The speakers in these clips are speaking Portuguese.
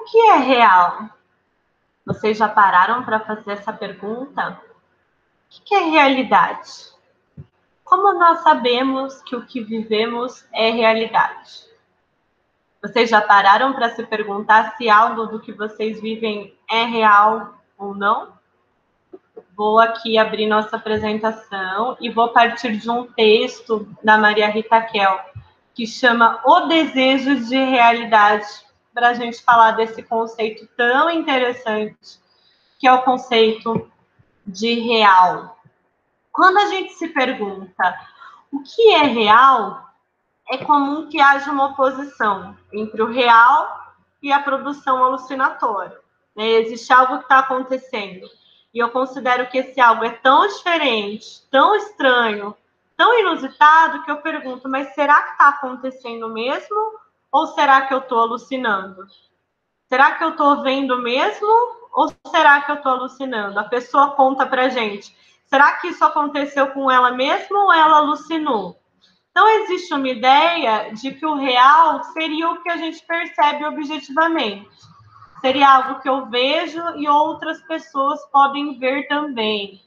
que é real? Vocês já pararam para fazer essa pergunta? O que é realidade? Como nós sabemos que o que vivemos é realidade? Vocês já pararam para se perguntar se algo do que vocês vivem é real ou não? Vou aqui abrir nossa apresentação e vou partir de um texto da Maria Rita Kel, que chama O Desejo de Realidade, para a gente falar desse conceito tão interessante, que é o conceito de real. Quando a gente se pergunta o que é real, é comum que haja uma oposição entre o real e a produção alucinatória. Né? Existe algo que está acontecendo. E eu considero que esse algo é tão diferente, tão estranho, tão inusitado, que eu pergunto, mas será que está acontecendo mesmo? Ou será que eu estou alucinando? Será que eu estou vendo mesmo? Ou será que eu estou alucinando? A pessoa conta pra gente. Será que isso aconteceu com ela mesma ou ela alucinou? Então, existe uma ideia de que o real seria o que a gente percebe objetivamente. Seria algo que eu vejo e outras pessoas podem ver também.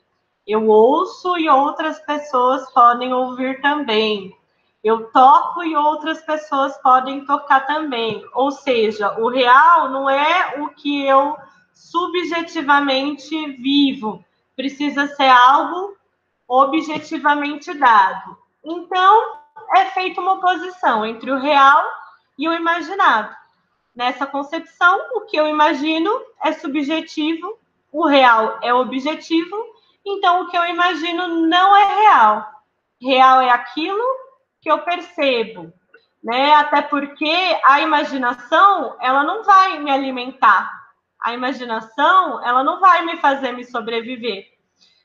Eu ouço e outras pessoas podem ouvir também. Eu toco e outras pessoas podem tocar também. Ou seja, o real não é o que eu subjetivamente vivo. Precisa ser algo objetivamente dado. Então, é feita uma oposição entre o real e o imaginado. Nessa concepção, o que eu imagino é subjetivo, o real é objetivo, então o que eu imagino não é real. Real é aquilo que eu percebo, né? Até porque a imaginação, ela não vai me alimentar. A imaginação, ela não vai me fazer me sobreviver.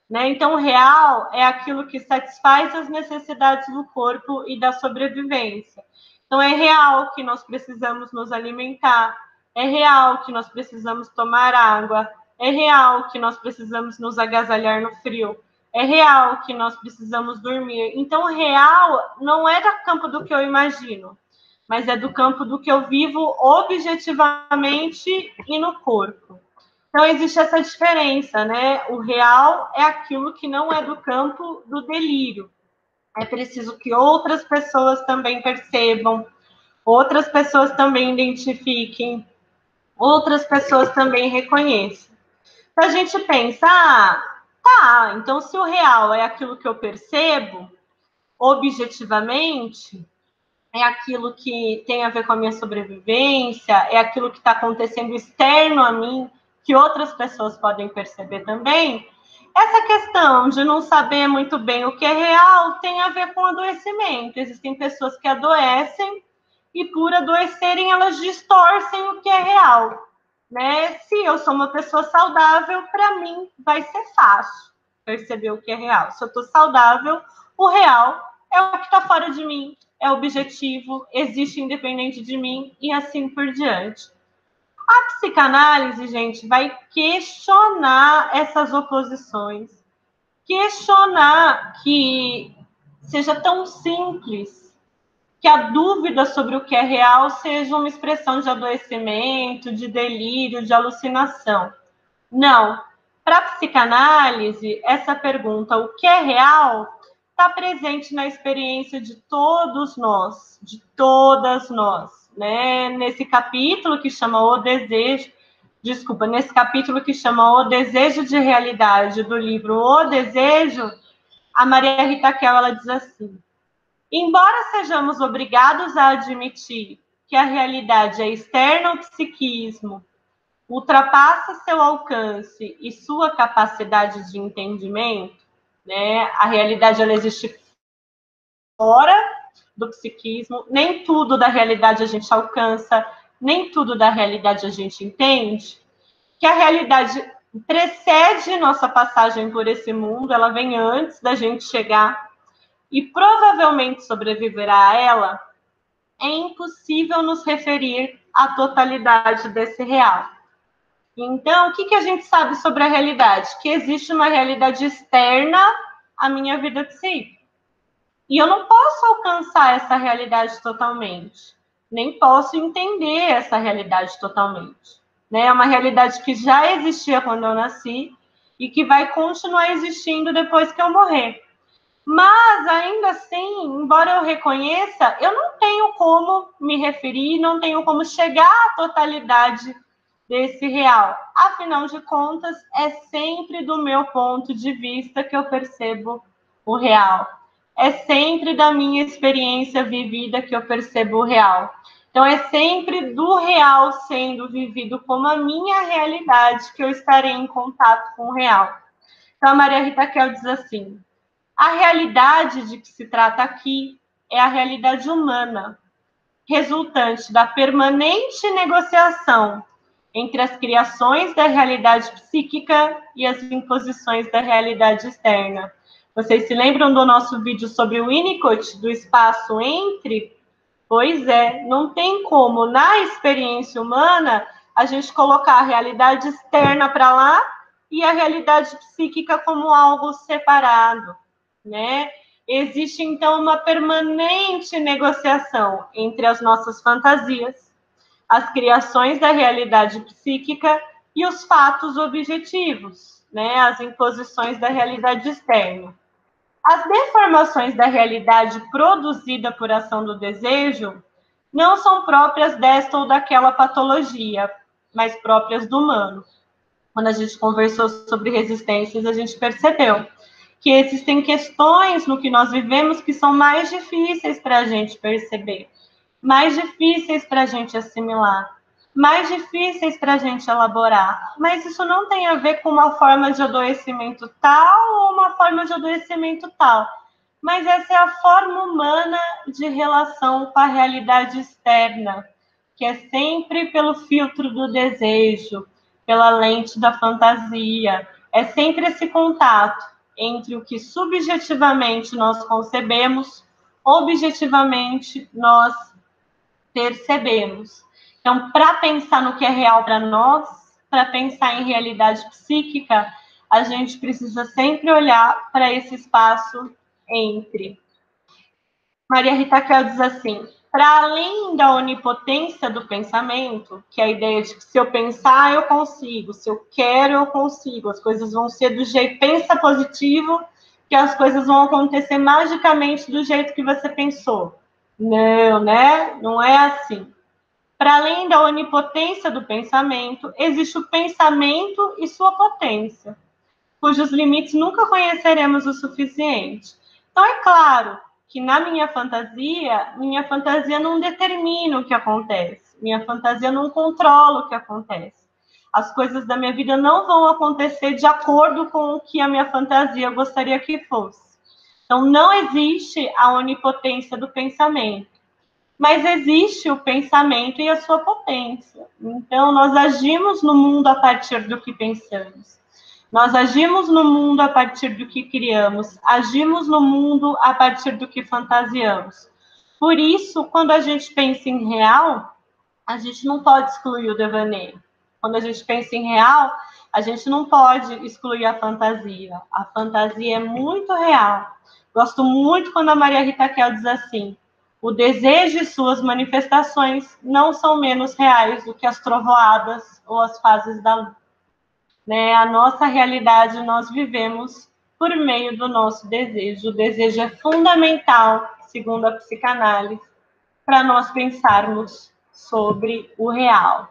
Né? Então, o real é aquilo que satisfaz as necessidades do corpo e da sobrevivência. Então, é real que nós precisamos nos alimentar, é real que nós precisamos tomar água, é real que nós precisamos nos agasalhar no frio, é real que nós precisamos dormir. Então, o real não é do campo do que eu imagino, mas é do campo do que eu vivo objetivamente e no corpo. Então, existe essa diferença, né? O real é aquilo que não é do campo do delírio. É preciso que outras pessoas também percebam, outras pessoas também identifiquem, outras pessoas também reconheçam. Então, a gente pensa, tá, então se o real é aquilo que eu percebo, objetivamente, é aquilo que tem a ver com a minha sobrevivência, é aquilo que está acontecendo externo a mim, que outras pessoas podem perceber também. Essa questão de não saber muito bem o que é real tem a ver com adoecimento. Existem pessoas que adoecem e, por adoecerem, elas distorcem o que é real. Né? Se eu sou uma pessoa saudável, para mim vai ser fácil perceber o que é real. Se eu estou saudável, o real é o que está fora de mim, é objetivo, existe independente de mim e assim por diante. A psicanálise, gente, vai questionar essas oposições, questionar que seja tão simples, que a dúvida sobre o que é real seja uma expressão de adoecimento, de delírio, de alucinação. Não. Para a psicanálise, essa pergunta, o que é real, está presente na experiência de todos nós, de todas nós, né? Nesse capítulo que chama O Desejo, nesse capítulo que chama O Desejo de Realidade, do livro O Desejo, a Maria Rita Kel, ela diz assim: embora sejamos obrigados a admitir que a realidade é externa ao psiquismo, ultrapassa seu alcance e sua capacidade de entendimento, né? A realidade ela existe fora do psiquismo, nem tudo da realidade a gente alcança, nem tudo da realidade a gente entende, que a realidade precede nossa passagem por esse mundo, ela vem antes da gente chegar e provavelmente sobreviverá a ela, é impossível nos referir à totalidade desse real. Então, o que a gente sabe sobre a realidade? Que existe uma realidade externa à minha vida psíquica. E eu não posso alcançar essa realidade totalmente. Nem posso entender essa realidade totalmente. né? É uma realidade que já existia quando eu nasci e que vai continuar existindo depois que eu morrer. Mas, ainda assim, embora eu reconheça, eu não tenho como me referir, não tenho como chegar à totalidade desse real. Afinal de contas, é sempre do meu ponto de vista que eu percebo o real. É sempre da minha experiência vivida que eu percebo o real. Então, é sempre do real sendo vivido como a minha realidade que eu estarei em contato com o real. Então, a Maria Rita Kel diz assim: a realidade de que se trata aqui é a realidade humana, resultante da permanente negociação entre as criações da realidade psíquica e as imposições da realidade externa. Vocês se lembram do nosso vídeo sobre o Winnicott, do espaço entre? Pois é, não tem como, na experiência humana, a gente colocar a realidade externa para lá e a realidade psíquica como algo separado, né? Existe, então, uma permanente negociação entre as nossas fantasias, as criações da realidade psíquica e os fatos objetivos, né? As imposições da realidade externa. As deformações da realidade produzida por ação do desejo não são próprias desta ou daquela patologia, mas próprias do humano. Quando a gente conversou sobre resistências, a gente percebeu que existem questões no que nós vivemos que são mais difíceis para a gente perceber, mais difíceis para a gente assimilar, mais difíceis para a gente elaborar. Mas isso não tem a ver com uma forma de adoecimento tal ou uma forma de adoecimento tal. Mas essa é a forma humana de relação com a realidade externa, que é sempre pelo filtro do desejo, pela lente da fantasia. É sempre esse contato entre o que subjetivamente nós concebemos, objetivamente nós percebemos. Então, para pensar no que é real para nós, para pensar em realidade psíquica, a gente precisa sempre olhar para esse espaço entre. Maria Rita Kel diz assim: para além da onipotência do pensamento, que é a ideia de que se eu pensar, eu consigo, se eu quero, eu consigo, as coisas vão ser do jeito, pensa positivo, que as coisas vão acontecer magicamente do jeito que você pensou. Não, né? Não é assim. Para além da onipotência do pensamento, existe o pensamento e sua potência, cujos limites nunca conheceremos o suficiente. Então, é claro que na minha fantasia não determina o que acontece, minha fantasia não controla o que acontece. As coisas da minha vida não vão acontecer de acordo com o que a minha fantasia gostaria que fosse. Então, não existe a onipotência do pensamento, mas existe o pensamento e a sua potência. Então, nós agimos no mundo a partir do que pensamos. Nós agimos no mundo a partir do que criamos, agimos no mundo a partir do que fantasiamos. Por isso, quando a gente pensa em real, a gente não pode excluir o devaneio. Quando a gente pensa em real, a gente não pode excluir a fantasia. A fantasia é muito real. Gosto muito quando a Maria Rita Kel diz assim: o desejo e suas manifestações não são menos reais do que as trovoadas ou as fases da lua. Né? A nossa realidade nós vivemos por meio do nosso desejo. O desejo é fundamental, segundo a psicanálise, para nós pensarmos sobre o real.